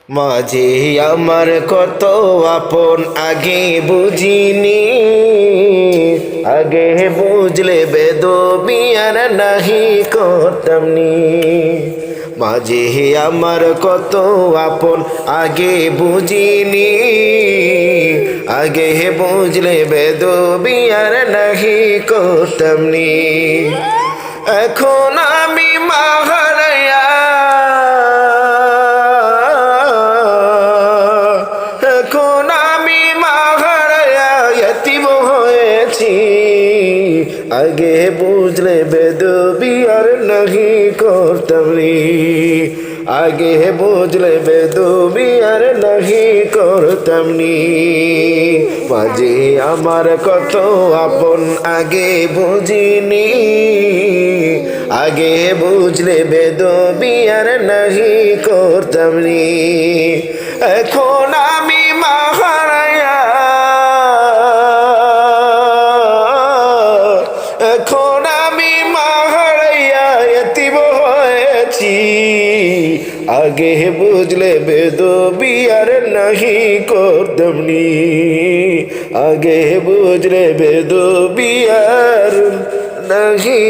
মাঝে আমার কত আপন আগে বুঝিনি, আগে বুঝলে বেদবি আর নাহি করতামনি। মাঝে আমার কত আপন আগে বুঝিনি, আগে বুঝলে বেদবি আর নাহি করতামনি। এখন আমি মাহারায়া, এখন আমি মাহারায়া ইতিম হয়েছি। আগে বুঝলে বেদবি আর নাহি করতামনি, আগে বুঝলে বেদবি আর নাহি করতামনি। মাঝে আমার কত আপন আগে বুঝিনি, আগে বুঝলে বেদবি আর নাহি করতামনি। এখন আমি মাহারায়া, এখন আমি মাহারায়া ইতিম হয়েছি। আগে বুঝলে বেদবি আর নাহি করতামনি, আগে বুঝলে বেদবি আর নাহি